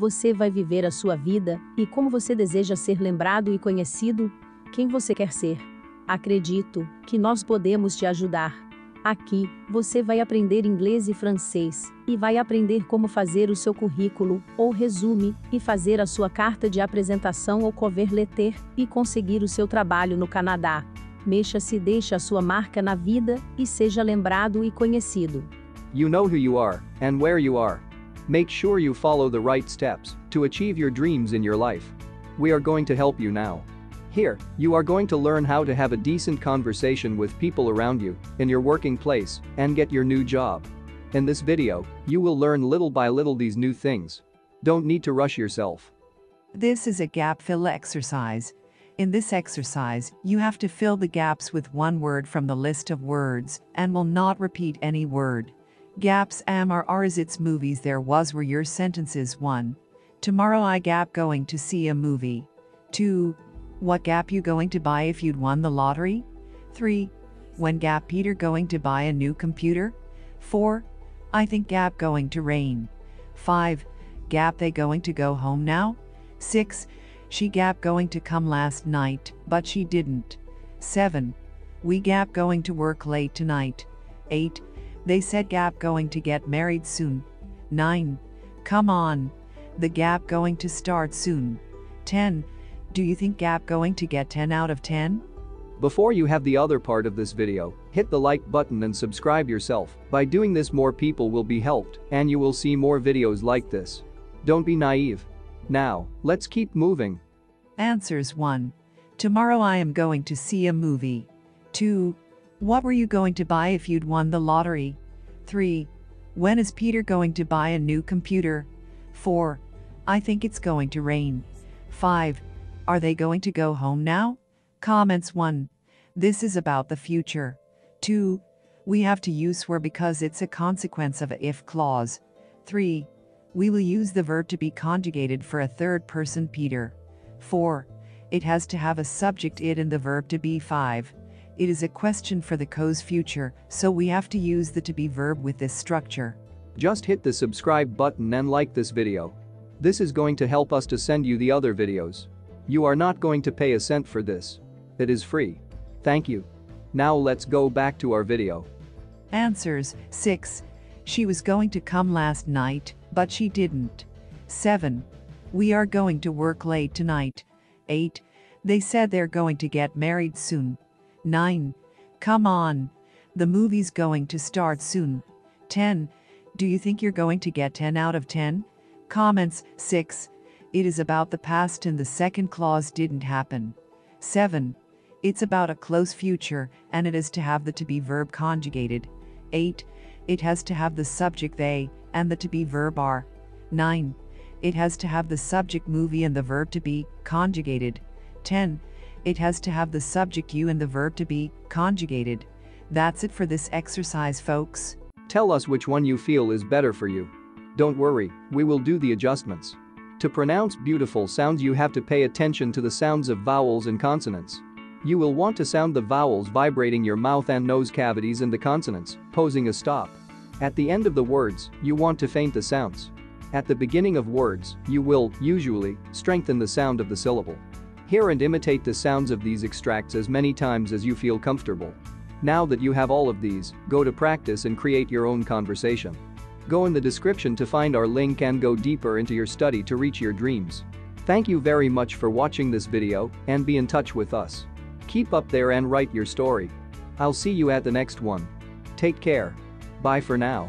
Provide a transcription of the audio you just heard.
você vai viver a sua vida e como você deseja ser lembrado e conhecido? Quem você quer ser? Acredito que nós podemos te ajudar. Aqui, você vai aprender inglês e francês, e vai aprender como fazer o seu currículo, ou resume, e fazer a sua carta de apresentação ou cover letter, e conseguir o seu trabalho no Canadá. Mexa-se e deixe a sua marca na vida, e seja lembrado e conhecido. You know who you are, and where you are. Make sure you follow the right steps to achieve your dreams in your life. We are going to help you now. Here, you are going to learn how to have a decent conversation with people around you, in your working place, and get your new job. In this video, you will learn little by little these new things. Don't need to rush yourself. This is a gap fill exercise. In this exercise, you have to fill the gaps with one word from the list of words, and will not repeat any word. Gaps are as its movies there was were your sentences. 1. Tomorrow I gap going to see a movie. 2. What gap you going to buy if you'd won the lottery? 3. When gap Peter going to buy a new computer? 4. I think gap going to rain. 5. Gap they going to go home now? 6. She gap going to come last night, but she didn't. 7. We gap going to work late tonight. 8. They said gap going to get married soon. 9. Come on. The gap going to start soon. 10. Do you think gap going to get 10 out of 10? Before you have the other part of this video, hit the like button and subscribe yourself. By doing this, more people will be helped, and you will see more videos like this. Don't be naive. Now, let's keep moving. Answers. 1. Tomorrow I am going to see a movie. 2. What were you going to buy if you'd won the lottery? 3. When is Peter going to buy a new computer? 4. I think it's going to rain. 5. Are they going to go home now? Comments. 1. This is about the future. 2. We have to use were because it's a consequence of a if clause. 3. We will use the verb to be conjugated for a third person Peter. 4. It has to have a subject it and the verb to be. 5. It is a question for the cause future, so we have to use the to be verb with this structure. Just hit the subscribe button and like this video. This is going to help us to send you the other videos. You are not going to pay a cent for this. It is free. Thank you. Now let's go back to our video. Answers. 6. She was going to come last night, but she didn't. 7. We are going to work late tonight. 8. They said they're going to get married soon. 9. Come on. The movie's going to start soon. 10. Do you think you're going to get 10 out of 10? Comments. 6. It is about the past and the second clause didn't happen. 7. It's about a close future and it is to have the to be verb conjugated. 8. It has to have the subject they and the to be verb are. 9. It has to have the subject movie and the verb to be conjugated. 10. It has to have the subject you and the verb to be conjugated. That's it for this exercise, folks. Tell us which one you feel is better for you. Don't worry, we will do the adjustments. To pronounce beautiful sounds, you have to pay attention to the sounds of vowels and consonants. You will want to sound the vowels vibrating your mouth and nose cavities and the consonants, posing a stop. At the end of the words, you want to faint the sounds. At the beginning of words, you will, usually, strengthen the sound of the syllable. Hear and imitate the sounds of these extracts as many times as you feel comfortable. Now that you have all of these, go to practice and create your own conversation. Go in the description to find our link and go deeper into your study to reach your dreams. Thank you very much for watching this video and be in touch with us. Keep up there and write your story. I'll see you at the next one. Take care. Bye for now.